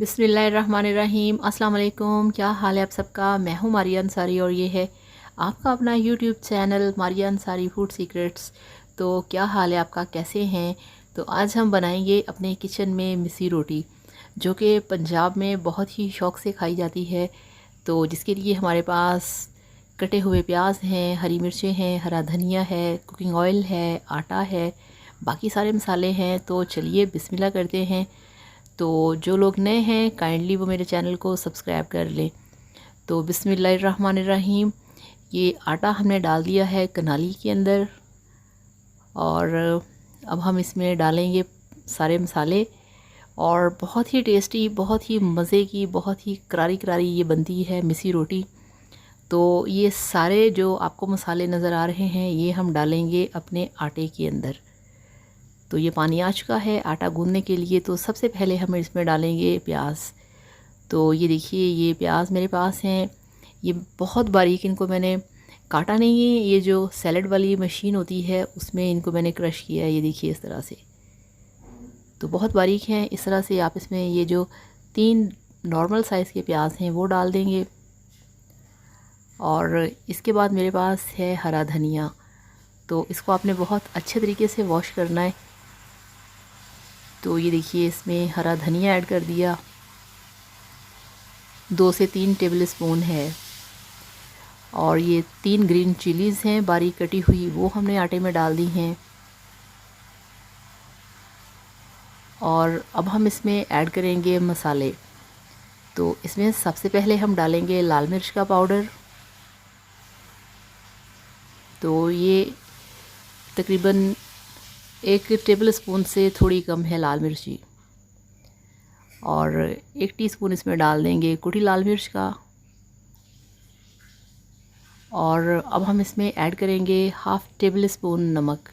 बिस्मिल्लाहिर्रहमानिर्रहीम। अस्सलाम वालेकुम। क्या हाल है आप सबका। मैं हूँ मारिया अंसारी और ये है आपका अपना YouTube channel Maria Ansari food secrets. तो क्या हाल है आपका, कैसे हैं। तो आज हम बनाएंगे अपने किचन में मिस्सी रोटी, जो कि पंजाब में बहुत ही शौक़ से खाई जाती है। तो जिसके लिए हमारे पास कटे हुए प्याज हैं, हरी मिर्चें हैं, हरा धनिया है, कुकिंग ऑयल है, आटा है, बाकी सारे मसाले हैं। तो चलिए बिस्मिल्लाह करते हैं। तो जो लोग नए हैं काइंडली वो मेरे चैनल को सब्सक्राइब कर लें। तो बिस्मिल्लाहिर्रहमानिर्रहीम। ये आटा हमने डाल दिया है कनाली के अंदर और अब हम इसमें डालेंगे सारे मसाले और बहुत ही टेस्टी, बहुत ही मज़े की, बहुत ही करारी करारी ये बनती है मिस्सी रोटी। तो ये सारे जो आपको मसाले नज़र आ रहे हैं ये हम डालेंगे अपने आटे के अंदर। तो ये पानी आ चुका है आटा गूंदने के लिए। तो सबसे पहले हम इसमें डालेंगे प्याज। तो ये देखिए ये प्याज मेरे पास हैं, ये बहुत बारीक इनको मैंने काटा नहीं है। ये जो सैलड वाली मशीन होती है उसमें इनको मैंने क्रश किया है, ये देखिए इस तरह से। तो बहुत बारीक हैं। इस तरह से आप इसमें ये जो 3 नॉर्मल साइज़ के प्याज हैं वो डाल देंगे। और इसके बाद मेरे पास है हरा धनिया। तो इसको आपने बहुत अच्छे तरीके से वॉश करना है। तो ये देखिए इसमें हरा धनिया ऐड कर दिया, 2 से 3 टेबल स्पून है। और ये 3 ग्रीन चिलीज़ हैं बारीक कटी हुई, वो हमने आटे में डाल दी हैं। और अब हम इसमें ऐड करेंगे मसाले। तो इसमें सबसे पहले हम डालेंगे लाल मिर्च का पाउडर। तो ये तकरीबन 1 टेबल स्पून से थोड़ी कम है लाल मिर्ची। और 1 टीस्पून इसमें डाल देंगे कुटी लाल मिर्च का। और अब हम इसमें ऐड करेंगे हाफ़ टेबल स्पून नमक।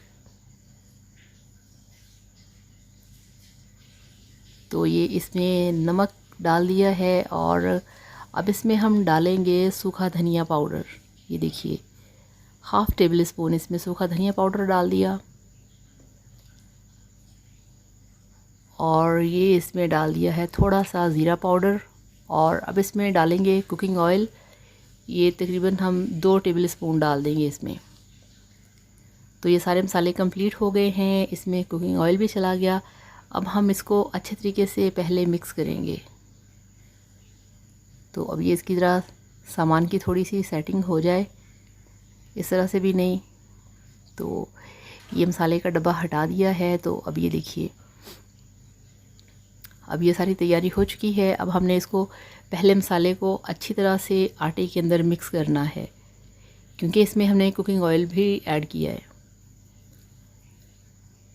तो ये इसमें नमक डाल दिया है। और अब इसमें हम डालेंगे सूखा धनिया पाउडर। ये देखिए हाफ़ टेबल स्पून इसमें सूखा धनिया पाउडर डाल दिया। और ये इसमें डाल दिया है थोड़ा सा ज़ीरा पाउडर। और अब इसमें डालेंगे कुकिंग ऑयल। ये तकरीबन हम 2 टेबल स्पून डाल देंगे इसमें। तो ये सारे मसाले कंप्लीट हो गए हैं, इसमें कुकिंग ऑयल भी चला गया। अब हम इसको अच्छे तरीके से पहले मिक्स करेंगे। तो अब ये इसकी तरह सामान की थोड़ी सी सेटिंग हो जाए, इस तरह से भी नहीं। तो ये मसाले का डब्बा हटा दिया है। तो अब ये देखिए अब ये सारी तैयारी हो चुकी है। अब हमने इसको पहले मसाले को अच्छी तरह से आटे के अंदर मिक्स करना है, क्योंकि इसमें हमने कुकिंग ऑयल भी ऐड किया है।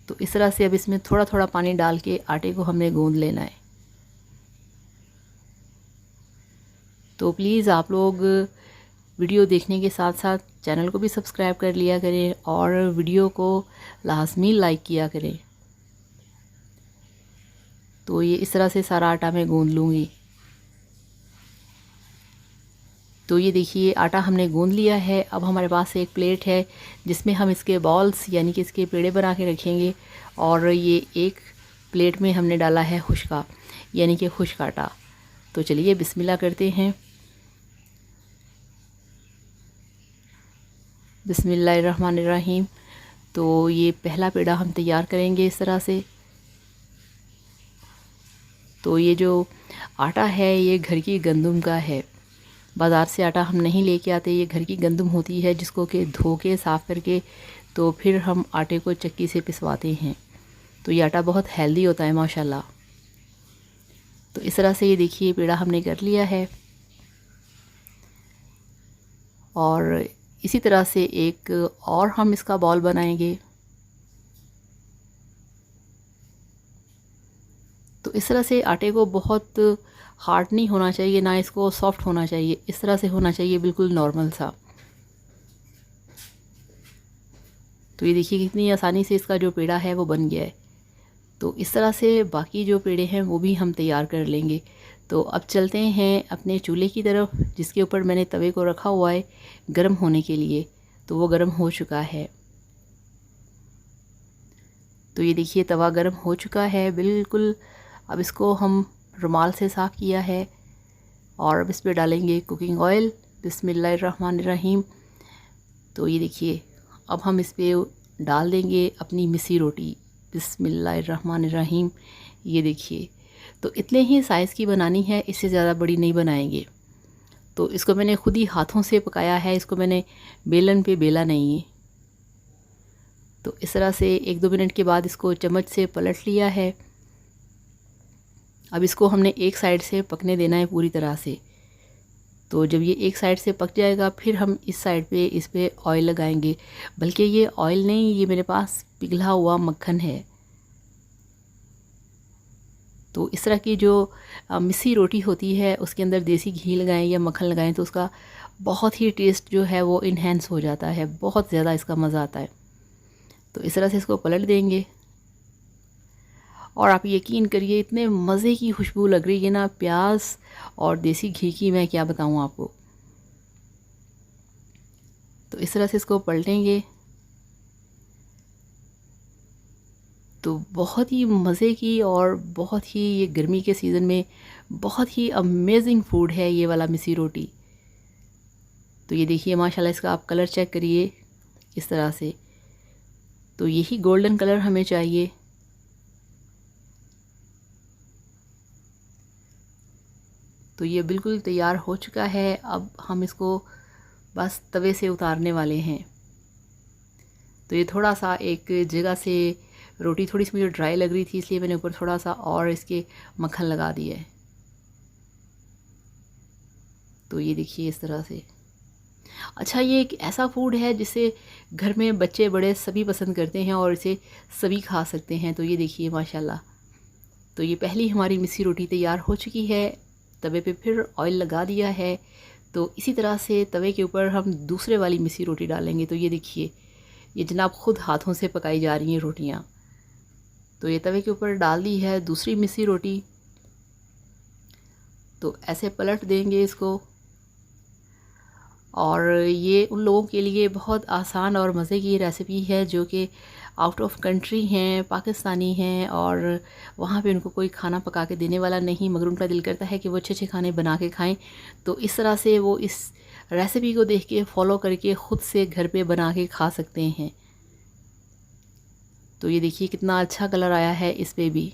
तो इस तरह से अब इसमें थोड़ा थोड़ा पानी डाल के आटे को हमने गूंद लेना है। तो प्लीज़ आप लोग वीडियो देखने के साथ साथ चैनल को भी सब्सक्राइब कर लिया करें और वीडियो को लाजमी लाइक किया करें। तो ये इस तरह से सारा आटा मैं गूंद लूँगी। तो ये देखिए आटा हमने गूंद लिया है। अब हमारे पास एक प्लेट है जिसमें हम इसके बॉल्स यानी कि इसके पेड़े बना के रखेंगे। और ये एक प्लेट में हमने डाला है खुश्का यानी कि खुश्क आटा। तो चलिए बिस्मिल्लाह करते हैं। बिस्मिल्लाहिर्रहमानिर्रहीम। तो ये पहला पेड़ा हम तैयार करेंगे इस तरह से। तो ये जो आटा है ये घर की गंदम का है, बाज़ार से आटा हम नहीं लेके आते। ये घर की गंदम होती है जिसको कि धो के साफ़ करके तो फिर हम आटे को चक्की से पिसवाते हैं। तो ये आटा बहुत हेल्दी होता है माशाल्लाह। तो इस तरह से ये देखिए पेड़ा हमने कर लिया है। और इसी तरह से एक और हम इसका बॉल बनाएंगे। तो इस तरह से आटे को बहुत हार्ड नहीं होना चाहिए, ना इसको सॉफ्ट होना चाहिए, इस तरह से होना चाहिए बिल्कुल नॉर्मल सा। तो ये देखिए कितनी आसानी से इसका जो पेड़ा है वो बन गया है। तो इस तरह से बाकी जो पेड़े हैं वो भी हम तैयार कर लेंगे। तो अब चलते हैं अपने चूल्हे की तरफ, जिसके ऊपर मैंने तवे को रखा हुआ है गर्म होने के लिए। तो वो गर्म हो चुका है। तो ये देखिए तवा गर्म हो चुका है बिल्कुल। अब इसको हम रुमाल से साफ़ किया है। और अब इस पर डालेंगे कुकिंग ऑयल। बिस्मिल्लाहिर्रहमानिर्रहीम। तो ये देखिए, अब हम इस पर डाल देंगे अपनी मिस्सी रोटी। बिस्मिल्लाहिर्रहमानिर्रहीम। ये देखिए, तो इतने ही साइज़ की बनानी है, इससे ज़्यादा बड़ी नहीं बनाएंगे। तो इसको मैंने खुद ही हाथों से पकाया है, इसको मैंने बेलन पे बेला नहीं है। तो इस तरह से 1-2 मिनट के बाद इसको चम्मच से पलट लिया है। अब इसको हमने एक साइड से पकने देना है पूरी तरह से। तो जब ये एक साइड से पक जाएगा, फिर हम इस साइड पे इस पे ऑयल लगाएंगे। बल्कि ये ऑयल नहीं, ये मेरे पास पिघला हुआ मक्खन है। तो इस तरह की जो मिस्सी रोटी होती है, उसके अंदर देसी घी लगाएं या मक्खन लगाएं तो उसका बहुत ही टेस्ट जो है वो इन्हेंस हो जाता है, बहुत ज़्यादा इसका मज़ा आता है। तो इस तरह से इसको पलट देंगे और आप यकीन करिए, इतने मज़े की खुशबू लग रही है ना प्याज और देसी घी की, मैं क्या बताऊँ आपको। तो इस तरह से इसको पलटेंगे तो बहुत ही मज़े की और बहुत ही, ये गर्मी के सीज़न में बहुत ही अमेजिंग फूड है ये वाला मिस्सी रोटी। तो ये देखिए माशाल्लाह, इसका आप कलर चेक करिए इस तरह से। तो यही गोल्डन कलर हमें चाहिए। तो ये बिल्कुल तैयार हो चुका है। अब हम इसको बस तवे से उतारने वाले हैं। तो ये थोड़ा सा एक जगह से रोटी थोड़ी सी मुझे ड्राई लग रही थी, इसलिए मैंने ऊपर थोड़ा सा और इसके मक्खन लगा दिया है। तो ये देखिए इस तरह से। अच्छा, ये एक ऐसा फूड है जिसे घर में बच्चे बड़े सभी पसंद करते हैं और इसे सभी खा सकते हैं। तो ये देखिए माशाल्लाह। तो ये पहली हमारी मिस्सी रोटी तैयार हो चुकी है। तवे पे फिर ऑयल लगा दिया है। तो इसी तरह से तवे के ऊपर हम दूसरे वाली मिस्सी रोटी डालेंगे। तो ये देखिए, ये जनाब खुद हाथों से पकाई जा रही हैं रोटियां। तो ये तवे के ऊपर डाल दी है दूसरी मिस्सी रोटी। तो ऐसे पलट देंगे इसको। और ये उन लोगों के लिए बहुत आसान और मज़े की रेसिपी है जो कि आउट ऑफ कंट्री हैं, पाकिस्तानी हैं, और वहाँ पे उनको कोई खाना पका के देने वाला नहीं, मगर उनका दिल करता है कि वो अच्छे अच्छे खाने बना के खाएं। तो इस तरह से वो इस रेसिपी को देख के फॉलो करके ख़ुद से घर पे बना के खा सकते हैं। तो ये देखिए कितना अच्छा कलर आया है इस पे भी।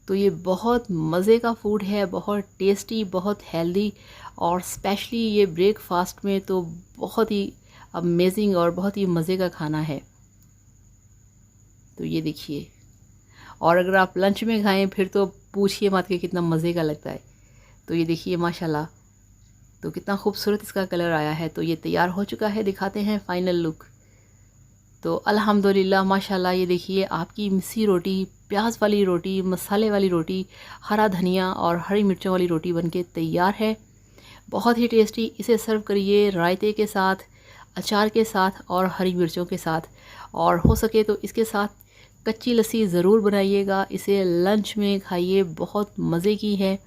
तो ये बहुत मज़े का फूड है, बहुत टेस्टी, बहुत हेल्दी, और स्पेशली ये ब्रेकफास्ट में तो बहुत ही अमेजिंग और बहुत ही मज़े का खाना है। तो ये देखिए, और अगर आप लंच में खाएं फिर तो पूछिए मत कि कितना मज़े का लगता है। तो ये देखिए माशाल्लाह, तो कितना खूबसूरत इसका कलर आया है। तो ये तैयार हो चुका है, दिखाते हैं फाइनल लुक। तो अल्हम्दुलिल्लाह माशाल्लाह, ये देखिए आपकी मिस्सी रोटी, प्याज वाली रोटी, मसाले वाली रोटी, हरा धनिया और हरी मिर्चों वाली रोटी बनके तैयार है। बहुत ही टेस्टी। इसे सर्व करिए रायते के साथ, अचार के साथ और हरी मिर्चों के साथ, और हो सके तो इसके साथ कच्ची लस्सी ज़रूर बनाइएगा। इसे लंच में खाइए, बहुत मज़े की है,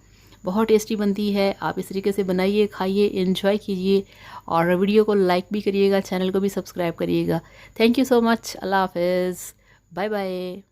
बहुत टेस्टी बनती है। आप इस तरीके से बनाइए, खाइए, एंजॉय कीजिए, और वीडियो को लाइक भी करिएगा, चैनल को भी सब्सक्राइब करिएगा। Thank you so much. अल्लाह हाफ़िज़। Bye bye.